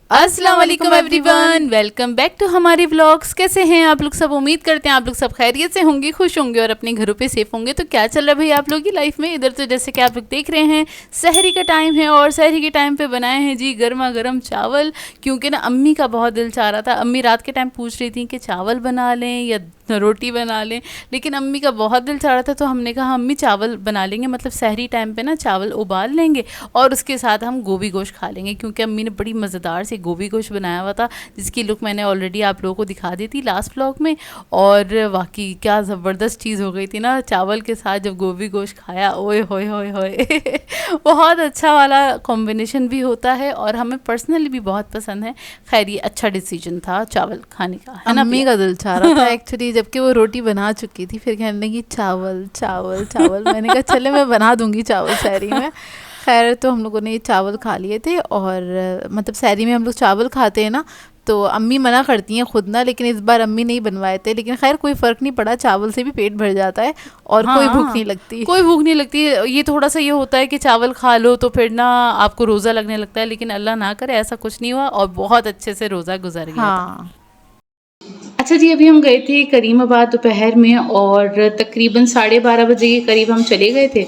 अस्सलाम वालेकुम everyone, welcome back to हमारे व्लॉग्स। कैसे हैं आप लोग सब? उम्मीद करते हैं आप लोग सब खैरियत से होंगे, खुश होंगे और अपने घरों पे सेफ होंगे। तो क्या चल रहा है भाई आप लोगों की लाइफ में? इधर तो जैसे कि आप लोग देख रहे हैं सहरी का टाइम है और सहरी के टाइम पे बनाए हैं जी गर्मा गर्म चावल। क्योंकि ना अम्मी का बहुत दिल चाह रहा था। अम्मी रात के टाइम पूछ रही थी कि चावल बना लें या रोटी बना लें, लेकिन अम्मी का बहुत दिल चाह रहा था तो हमने कहा अम्मी चावल बना लेंगे, मतलब सहरी टाइम पे ना चावल उबाल लेंगे और उसके साथ हम गोभी गोश्त खा लेंगे। क्योंकि अम्मी ने बड़ी मज़ेदार से गोभी गोश्त बनाया हुआ था, जिसकी लुक मैंने ऑलरेडी आप लोगों को दिखा दी थी लास्ट व्लॉग में। और वाकई क्या ज़बरदस्त चीज़ हो गई थी ना चावल के साथ जब गोभी गोश्त खाया। ओए होए होए होए बहुत अच्छा वाला कॉम्बिनेशन भी होता है और हमें पर्सनली भी बहुत पसंद है। खैर ये अच्छा डिसीजन था चावल खाने का, है ना? अम्मी का दिल चाह रहा था एक्चुअली, जबकि वो रोटी बना चुकी थी। फिर कहने लगी चावल चावल चावल। मैंने कहा चले मैं बना दूंगी चावल सहरी में। खैर तो हम लोगों ने ये चावल खा लिए थे। और मतलब सहरी में हम लोग चावल खाते हैं ना, तो अम्मी मना करती हैं खुद ना, लेकिन इस बार अम्मी नहीं बनवाए थे। लेकिन खैर कोई फ़र्क नहीं पड़ा, चावल से भी पेट भर जाता है और कोई भूख नहीं लगती। कोई भूख नहीं लगती। ये थोड़ा सा ये होता है कि चावल खा लो तो फिर ना आपको रोज़ा लगने लगता है, लेकिन अल्लाह ना करे ऐसा कुछ नहीं हुआ और बहुत अच्छे से रोज़ा गुजर गया था। अच्छा जी, अभी हम गए थे करीमाबाद दोपहर में और तकरीबन 12:30 बजे के करीब हम चले गए थे।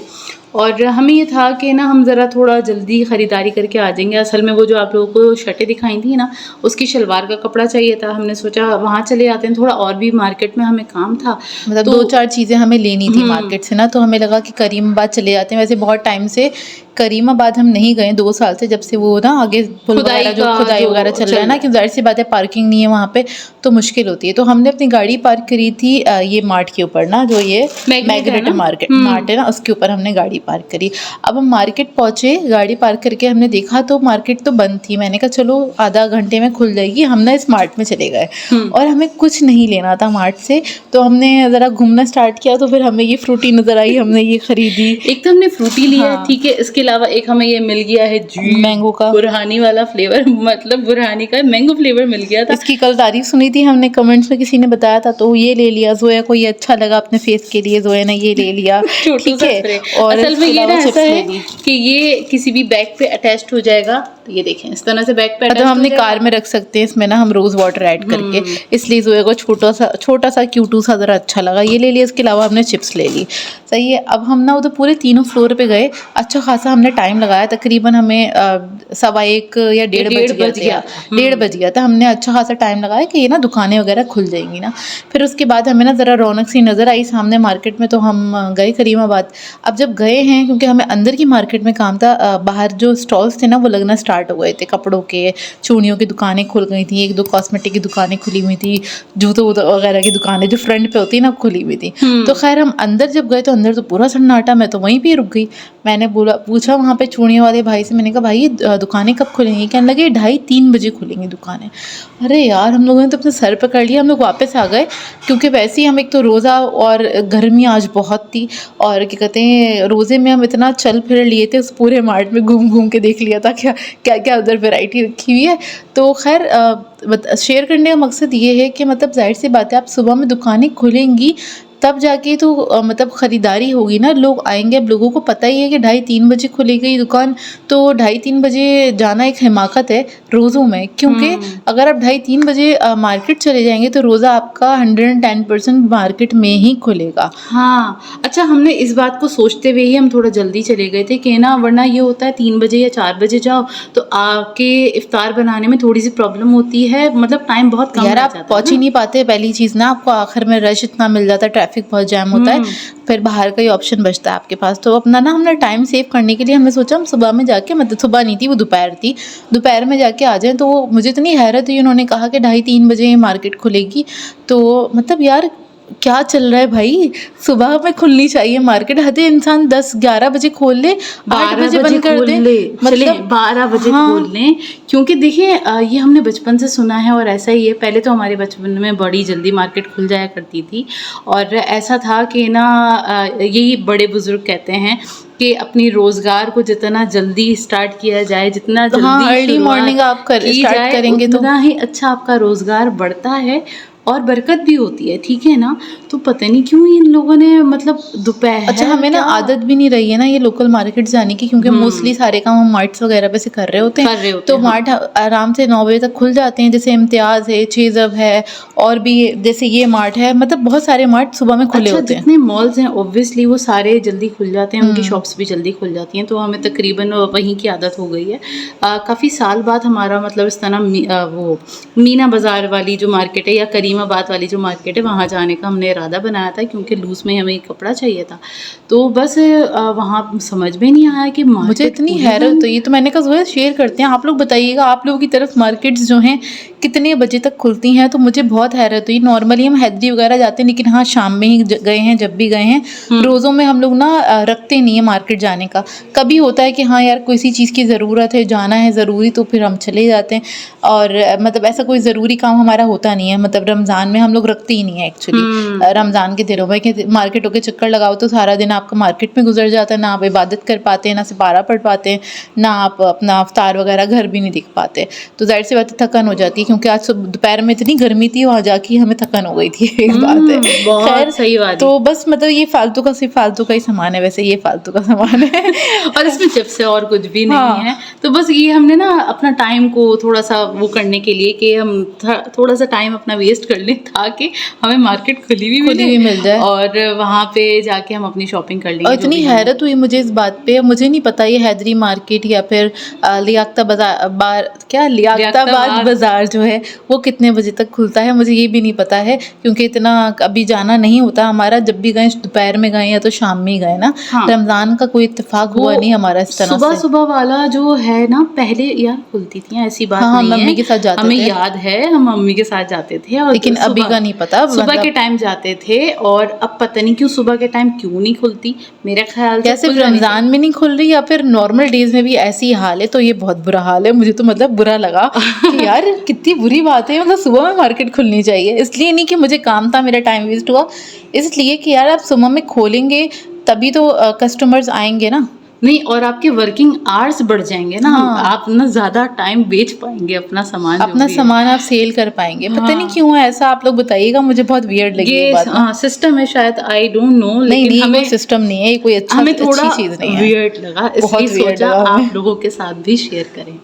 और हमें ये था कि ना हम ज़रा थोड़ा जल्दी ख़रीदारी करके आ जाएंगे। असल में वो जो आप लोगों को शर्टें दिखाई थी ना, उसकी शलवार का कपड़ा चाहिए था। हमने सोचा वहाँ चले आते हैं, थोड़ा और भी मार्केट में हमें काम था। मतलब दो चार चीज़ें हमें लेनी थी मार्केट से ना, तो हमें लगा कि करीमाबाद चले जाते हैं। वैसे बहुत टाइम से करीमाबाद हम नहीं गए, 2 साल से, जब से वो ना आगे पुल वगैरह जो खुदाई वगैरह चल रहा है ना, कि जाहिर सी बात है पार्किंग नहीं है वहाँ पे तो मुश्किल होती है। तो हमने अपनी गाड़ी पार्क करी थी ये मार्ट के ऊपर ना, जो ये मैग्नेट मार्केट मार्ट है ना, उसके ऊपर हमने गाड़ी पार्क करी। अब हम मार्केट पहुँचे, गाड़ी पार्क करके हमने देखा तो मार्केट तो बंद थी। मैंने कहा चलो आधा घंटे में खुल जाएगी, हम ना इस मार्ट में चले गए। और हमें कुछ नहीं लेना था मार्ट से, तो हमने ज़रा घूमना स्टार्ट किया। तो फिर हमें ये फ्रूटी नज़र आई, हमने ये खरीदी। एक तो हमने फ्रूटी लिया है, ठीक है। इसके अलावा एक हमें ये मिल गया है मैंगो का, बुरहानी वाला फ्लेवर, मतलब बुरहानी का मैंगो फ्लेवर मिल गया था। इसकी कल तारीफ सुनी थी हमने, कमेंट्स में किसी ने बताया था, तो ये ले लिया। जोया को ये अच्छा लगा अपने फेस के लिए, जोया ने ये ले लिया। ठीक है। और असल में ये ना ऐसा है कि ये किसी भी बैग पे अटैच्ड हो जाएगा। तो ये देखें इस तरह से बैग पे तो हमने कार में रख सकते हैं इसमें ना, हम रोज़ वाटर ऐड करके। इसलिए जोया को छोटा सा क्यूटू सा ज़रा अच्छा लगा, ये ले लिया। इसके अलावा हमने चिप्स ले ली। सही है। अब हम ना उधर पूरे तीनों फ्लोर पे गए। अच्छा खासा हमने टाइम लगाया, तकरीबन हमें 1:15 या 1:30 बज गया। 1:30 बज गया था। हमने अच्छा खासा टाइम लगाया कि ये ना दुकानें वगैरह खुल जाएंगी ना। फिर उसके बाद हमें ना ज़रा रौनक सी नज़र आई सामने मार्केट में, तो हम गए करीमाबाद। अब जब गए हैं, क्योंकि हमें अंदर की मार्केट में काम था, बाहर जो स्टॉल्स थे ना वो लगना स्टार्ट हो गए थे। कपड़ों के, चूड़ियों की दुकानें खुल गई थी, 1-2 कॉस्मेटिक की दुकानें खुली हुई थी, जूतों वगैरह की दुकानें जो फ्रंट पे होती है ना खुली हुई थी। तो खैर हम अंदर जब गए तो अंदर तो पूरा सन्नाटा। मैं तो वहीं पे रुक गई। मैंने पूछा वहाँ पे चूड़ियों वाले भाई से, मैंने कहा भाई दुकानें कब खुलेंगी? कहने लगे 2:30-3 बजे खुलेंगी दुकानें। अरे यार, हम लोगों ने तो अपना सर पकड़ लिया। हम लोग वापस आ गए, क्योंकि वैसे ही हम एक तो रोज़ा और गर्मी आज बहुत थी, और क्या कहते हैं रोज़े में हम इतना चल फिर लिए थे, उस पूरे मार्ट में घूम घूम के देख लिया था क्या क्या क्या उधर वैरायटी रखी हुई है। तो खैर शेयर करने का मकसद ये है कि मतलब जाहिर सी बात है, आप सुबह में दुकानें खुलेंगी तब जाके तो मतलब ख़रीदारी होगी ना, लोग आएंगे। अब लोगों को पता ही है कि 2:30-3 बजे खुलेगी दुकान, तो 2:30-3 बजे जाना एक हिमाकत है रोज़ों में। क्योंकि अगर आप 2:30-3 बजे मार्केट चले जाएंगे तो रोज़ा आपका 110% मार्केट में ही खुलेगा। हाँ, अच्छा, हमने इस बात को सोचते हुए ही हम थोड़ा जल्दी चले गए थे कि ना, वरना ये होता है 3 बजे या 4 बजे जाओ तो आके इफ्तार बनाने में थोड़ी सी प्रॉब्लम होती है, मतलब टाइम बहुत कम यार आप पहुंच ही नहीं पाते। पहली चीज़ ना, आपको आखिर में रश इतना मिल जाता है, ट्रैफिक बहुत जैम होता है, फिर बाहर का ही ऑप्शन बचता है आपके पास। तो अपना ना हमने टाइम सेव करने के लिए हमने सोचा हम सुबह में जाके, मतलब सुबह नहीं थी वो दोपहर थी, दोपहर में जाके आ जाएं। तो मुझे इतनी हैरत हुई, उन्होंने कहा कि 2:30-3 बजे मार्केट खुलेगी। तो मतलब यार क्या चल रहा है भाई, सुबह में खुलनी चाहिए मार्केट। हदे इंसान 10-11 बजे खोल ले, 8 बजे बंद कर दे, मतलब 12 बजे खोल लें। क्योंकि देखिए ये हमने बचपन से सुना है और ऐसा ही है। पहले तो हमारे बचपन में बड़ी जल्दी मार्केट खुल जाया करती थी, और ऐसा था कि ना यही बड़े बुजुर्ग कहते हैं कि अपनी रोज़गार को जितना जल्दी स्टार्ट किया जाए, जितना जल्दी अर्ली मॉर्निंग आप स्टार्ट करेंगे तो उतना ही अच्छा आपका रोज़गार बढ़ता है और बरकत भी होती है, ठीक है ना। तो पता नहीं क्यों इन लोगों ने मतलब दोपहर, अच्छा हमें ना आदत भी नहीं रही है ना ये लोकल मार्केट जाने की, क्योंकि मोस्टली सारे काम हम मार्ट्स वगैरह पे से कर रहे होते हैं। तो मार्ट आराम से 9 बजे तक खुल जाते हैं, जैसे इम्तियाज़ है, चेज़ब है, और भी जैसे ये मार्ट है, मतलब बहुत सारे मार्ट सुबह में खुले होते हैं। जितने मॉल्स हैं ऑब्वियसली वो सारे जल्दी खुल जाते हैं, उनकी शॉप्स भी जल्दी खुल जाती हैं, तो हमें तकरीबन वहीं की आदत हो गई है। काफ़ी साल बाद हमारा मतलब इस तरह वो मीना बाज़ार वाली जो मार्केट है या करीमाबाद वाली जो मार्केट है वहाँ जाने का हमने इरादा बनाया था, क्योंकि लूज़ में हमें कपड़ा चाहिए था। तो बस वहाँ समझ में नहीं आया कि मुझे इतनी हैरत हुई, तो मैंने कहा ज़ोया शेयर करते हैं, आप लोग बताइएगा आप लोगों की तरफ मार्केट्स जो हैं कितने बजे तक खुलती हैं। तो मुझे बहुत हैरत हुई। नॉर्मली हम हैदरी वगैरह जाते हैं, लेकिन हाँ शाम में ही गए हैं, जब भी गए हैं। रोज़ों में हम लोग ना रखते नहीं है मार्केट जाने का। कभी होता है कि हाँ यार किसी चीज़ की ज़रूरत है, जाना है ज़रूरी, तो फिर हम चले जाते हैं। और मतलब ऐसा कोई ज़रूरी काम हमारा होता नहीं है। मतलब रमज़ान में हम लोग रखते ही नहीं है एक्चुअली। रमज़ान के दिनों में कि मार्केटों के चक्कर लगाओ तो सारा दिन आपका मार्केट में गुजर जाता है, ना आप इबादत कर पाते हैं, ना सिपारा पढ़ पाते हैं, ना आप अपना अफ्तार वगैरह घर भी नहीं दिख पाते। तो जाहिर सी बात है थकन हो जाती है, क्योंकि आज दोपहर में इतनी गर्मी थी, वहाँ जाके हमें थकन हो गई थी। एक बात है, खैर सही बात। तो बस मतलब ये फालतू का सिर्फ फालतू का ही सामान है, वैसे ये फालतू का सामान है और इसमें चिप्स है और कुछ भी नहीं है। तो बस ये हमने ना अपना टाइम को थोड़ा सा वो करने के लिए कि हम थोड़ा सा टाइम अपना वेस्ट कर लें, ताकि हमें मार्केट खुली भी मिल जाए और वहाँ पे जाके हम अपनी शॉपिंग कर लेंगे। और इतनी हैरत हुई मुझे इस बात पे, मुझे नहीं पता ये हैदरी मार्केट या फिर लियाकताबाद बाजार जो है वो कितने बजे तक खुलता है, मुझे ये भी नहीं पता है, क्योंकि इतना अभी जाना नहीं होता हमारा। जब भी गए दोपहर में गए या तो शाम में ही गए ना। रमजान का कोई इत्तेफाक हुआ नहीं हमारा इस तरह से। सुबह वाला जो है ना, पहले यार खुलती थी, ऐसी बात नहीं है। मम्मी के साथ जाते थे, हमें याद है हम मम्मी के साथ जाते थे। और लेकिन अभी का नहीं पता, सुबह के टाइम जाते थे, और अब पता नहीं क्यों सुबह के टाइम क्यों नहीं खुलती। मेरा ख्याल से सिर्फ रमजान में नहीं खुल रही या फिर नॉर्मल डेज में भी ऐसी हाल है, तो ये बहुत बुरा हाल है। मुझे तो मतलब बुरा लगा कि यार कितनी बुरी बात है, मतलब सुबह में मार्केट खुलनी चाहिए। इसलिए नहीं कि मुझे काम था, मेरा टाइम वेस्ट हुआ, इसलिए कि यार आप सुबह में खोलेंगे तभी तो कस्टमर्स आएंगे ना। नहीं, और आपके वर्किंग आवर्स बढ़ जाएंगे ना। आप ना ज़्यादा टाइम बेच पाएंगे अपना सामान आप सेल कर पाएंगे। पता नहीं क्यों है ऐसा, आप लोग बताइएगा, मुझे बहुत वियर्ड लगी ये बात। सिस्टम है शायद, आई डोंट नो, लेकिन हमें सिस्टम नहीं है, कोई हमें थोड़ा चीज़ नहीं है, वियर्ड लगा, इसलिए सोचा आप लोगों के साथ भी शेयर करें।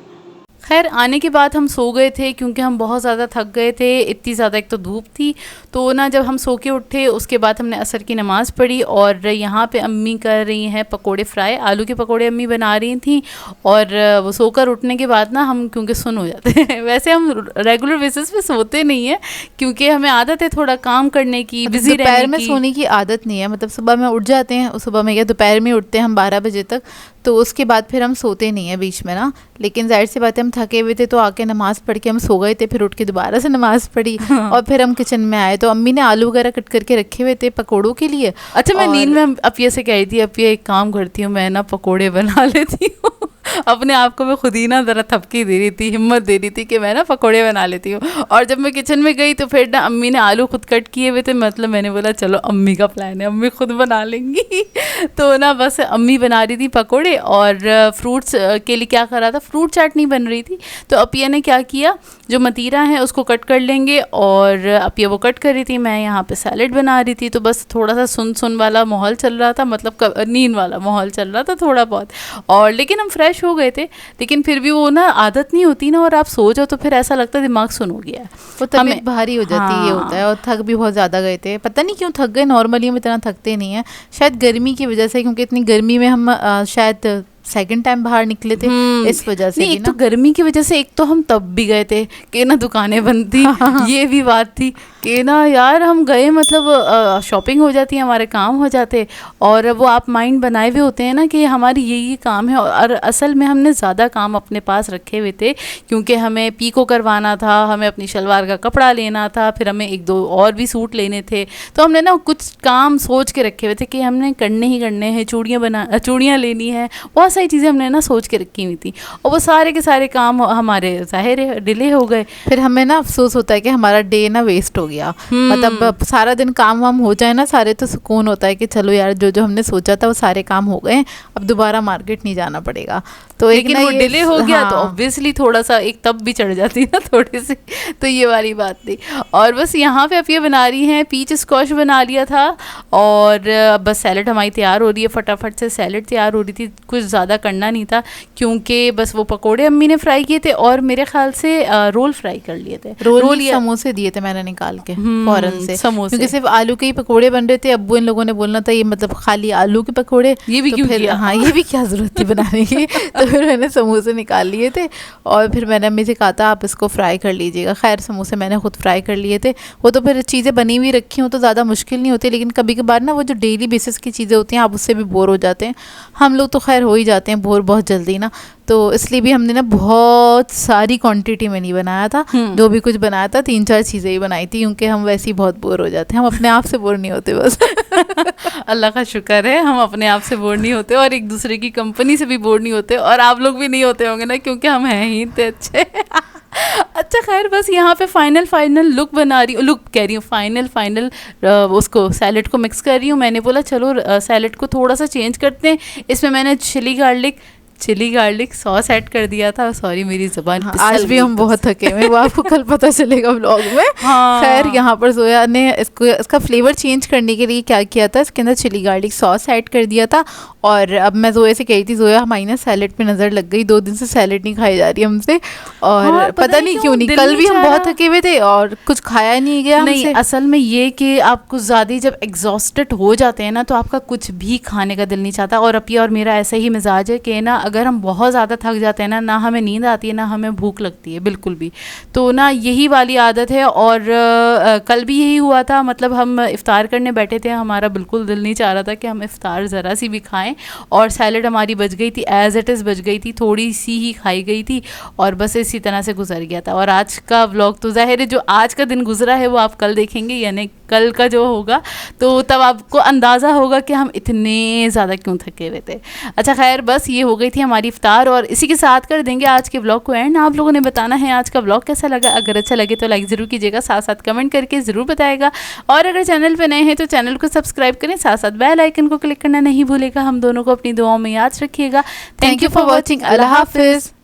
खैर आने के बाद हम सो गए थे, क्योंकि हम बहुत ज़्यादा थक गए थे। इतनी ज़्यादा एक तो धूप थी, तो ना जब हम सो के उठे उसके बाद हमने असर की नमाज़ पढ़ी। और यहाँ पे अम्मी कर रही हैं पकोड़े फ्राई, आलू के पकोड़े अम्मी बना रही थी। और वो सोकर उठने के बाद ना हम क्योंकि सुन हो जाते हैं वैसे हम रेगुलर बेसिस पे सोते नहीं हैं, क्योंकि हमें आदत है थोड़ा काम करने की, बिजी रहने की। दोपहर में सोने की आदत नहीं है, मतलब सुबह में उठ जाते हैं, सुबह में या दोपहर में उठते हैं हम 12 बजे तक, तो उसके बाद फिर हम सोते नहीं हैं बीच में ना। लेकिन जाहिर सी बात है हम थके हुए थे, तो आके नमाज़ पढ़ के हम सो गए थे, फिर उठ के दोबारा से नमाज़ पढ़ी। और फिर हम किचन में आए तो अम्मी ने आलू वगैरह कट करके रखे हुए थे पकोड़ों के लिए। अच्छा मैं नींद में अपिया से कह रही थी, अपिया एक काम करती हूँ, मैं ना पकोड़े बना लेती हूँ। अपने आप को मैं खुद ही ना ज़रा थपकी दे रही थी, हिम्मत दे रही थी कि मैं ना पकोड़े बना लेती हूँ। और जब मैं किचन में गई तो फिर ना अम्मी ने आलू खुद कट किए हुए थे, मतलब मैंने बोला चलो अम्मी का प्लान है, अम्मी खुद बना लेंगी। तो ना बस अम्मी बना रही थी पकोड़े, और फ्रूट्स के लिए क्या कर रहा था, फ्रूट चाट नहीं बन रही थी। तो अपिया ने क्या किया, जो मतीरा है उसको कट कर लेंगे, और अपिया वो कट कर रही थी, मैं यहाँ पे सैलेड बना रही थी। तो बस थोड़ा सा सुन वाला माहौल चल रहा था, मतलब नींद वाला माहौल चल रहा था थोड़ा बहुत। और लेकिन हम फ्रेश हो गए थे, लेकिन फिर भी वो ना आदत नहीं होती ना, और आप सो जाओ तो फिर ऐसा लगता है दिमाग सुन हो गया है, वो तबीयत भारी हो जाती है। ये होता है। और थक भी बहुत ज़्यादा गए थे, पता नहीं क्यों थक गए, नॉर्मली हम इतना थकते नहीं हैं, शायद गर्मी की वजह से, क्योंकि इतनी गर्मी में हम शायद सेकंड टाइम बाहर निकले थे, इस वजह से। नहीं, एक तो गर्मी की वजह से, एक तो हम तब भी गए थे कि ना दुकानें बंद थी। ये भी बात थी कि ना यार हम गए, मतलब शॉपिंग हो जाती है, हमारे काम हो जाते, और वो आप माइंड बनाए हुए होते हैं ना कि हमारी ये काम है। और असल में हमने ज़्यादा काम अपने पास रखे हुए थे, क्योंकि हमें पीको करवाना था, हमें अपनी शलवार का कपड़ा लेना था, फिर हमें 1-2 और भी सूट लेने थे। तो हमने ना कुछ काम सोच के रखे हुए थे कि हमने करने ही करने हैं, चूड़ियाँ लेनी है, बहुत सारी चीज़ें हमने ना सोच के रखी हुई थी। और वो सारे के सारे काम हमारे ज़ाहिर है डिले हो गए। फिर हमें ना अफसोस होता है कि हमारा डे ना वेस्ट हो गया। मतलब सारा दिन काम वाम हो जाए ना सारे, तो सुकून होता है कि चलो यार जो जो हमने सोचा था वो सारे काम हो गए, अब दोबारा मार्केट नहीं जाना पड़ेगा। तो एक लेकिन ना वो ये डिले हो गया तो हाँ। ऑब्वियसली थोड़ा सा एक तब भी चढ़ जाती है ना थोड़ी सी, तो ये वाली बात थी। और बस यहाँ पे अब ये बना रही हैं, पीच स्क्वॉश बना लिया था और बस सैलड हमारी तैयार हो रही है। फटाफट से सैलड तैयार हो रही थी, कुछ ज़्यादा करना नहीं था क्योंकि बस वो पकोड़े अम्मी ने फ्राई किए थे और मेरे ख्याल से रोल फ्राई कर लिए थे। रोल समोसे दिए थे मैंने निकाल के फौरन से, समोसे। क्योंकि सिर्फ आलू के ही पकोड़े बन रहे थे। अब्बू इन लोगों ने बोलना था ये मतलब खाली आलू के पकोड़े, ये भी तो क्यों फिर किया? हाँ ये भी क्या ज़रूरत थी बनाने की। तो फिर मैंने समोसे निकाल लिए थे और फिर मैंने अम्मी से कहा था आप इसको फ्राई कर लीजिएगा। खैर समोसे मैंने खुद फ्राई कर लिए थे। वो तो फिर चीज़ें बनी हुई रखी हों तो ज़्यादा मुश्किल नहीं होती, लेकिन कभी कभार ना वो जो डेली बेसिस की चीज़ें होती हैं आप उससे भी बोर हो जाते हैं। हम लोग तो खैर हो ही जाते हैं बोर बहुत जल्दी ना, तो इसलिए भी हमने ना बहुत सारी क्वांटिटी में नहीं बनाया था। जो भी कुछ बनाया था 3-4 चीज़ें ही बनाई थी, क्योंकि हम वैसे ही बहुत बोर हो जाते हैं। हम अपने आप से बोर नहीं होते बस। अल्लाह का शुक्र है हम अपने आप से बोर नहीं होते और एक दूसरे की कंपनी से भी बोर नहीं होते, और आप लोग भी नहीं होते होंगे ना, क्योंकि हम हैं ही इतने अच्छे। अच्छा खैर बस यहाँ पे फाइनल लुक बना रही हूँ, लुक कह रही हूँ, फाइनल उसको सैलेड को मिक्स कर रही हूँ। मैंने बोला चलो सैलेड को थोड़ा सा चेंज करते हैं। इसमें मैंने चिली गार्लिक सॉस ऐड कर दिया था। सॉरी मेरी ज़बान आज भी हम बहुत थके हुए, वो आपको कल पता चलेगा व्लॉग में। हाँ। खैर यहाँ पर जोया ने इसका फ्लेवर चेंज करने के लिए क्या किया था, इसके अंदर चिली गार्लिक सॉस ऐड कर दिया था। और अब मैं जोया से कही थी, जोया हमारी ना सैलेड पे नज़र लग गई, 2 दिन से सैलेड नहीं खाई जा रही हमसे, और हाँ, पता नहीं क्यों नहीं। कल भी हम बहुत थके हुए थे और कुछ खाया नहीं गया नहीं हमसे। असल में ये कि आप कुछ ज़्यादा ही जब एग्जॉस्टेड हो जाते हैं ना तो आपका कुछ भी खाने का दिल नहीं चाहता। और अपिया और मेरा ऐसा ही मिजाज है कि ना अगर हम बहुत ज़्यादा थक जाते हैं ना हमें नींद आती है ना हमें भूख लगती है बिल्कुल भी। तो ना यही वाली आदत है। और कल भी यही हुआ था, मतलब हम इफ्तार करने बैठे थे, हमारा बिल्कुल दिल नहीं चाह रहा था कि हम इफ्तार ज़रा सी भी खाएं, और सैलड हमारी बच गई थी, एज इट इज़ बच गई थी, थोड़ी सी ही खाई गई थी, और बस इसी तरह से गुजर गया था। और आज का व्लॉग तो ज़ाहिर है जो आज का दिन गुजरा है वो आप कल देखेंगे, यानी कल का जो होगा तो तब आपको अंदाज़ा होगा कि हम इतने ज़्यादा क्यों थके हुए थे। अच्छा खैर बस ये हो गई थी हमारी इफ्तार, और इसी के साथ कर देंगे आज के व्लॉग को एंड। आप लोगों ने बताना है आज का व्लॉग कैसा लगा। अगर अच्छा लगे तो लाइक ज़रूर कीजिएगा, साथ साथ कमेंट करके ज़रूर बताएगा, और अगर चैनल पे नए हैं तो चैनल को सब्सक्राइब करें, साथ साथ बेल आइकन को क्लिक करना नहीं भूलेगा। हम दोनों को अपनी दुआओं में याद रखिएगा। Thank you for watching. अल्लाह हाफिज़।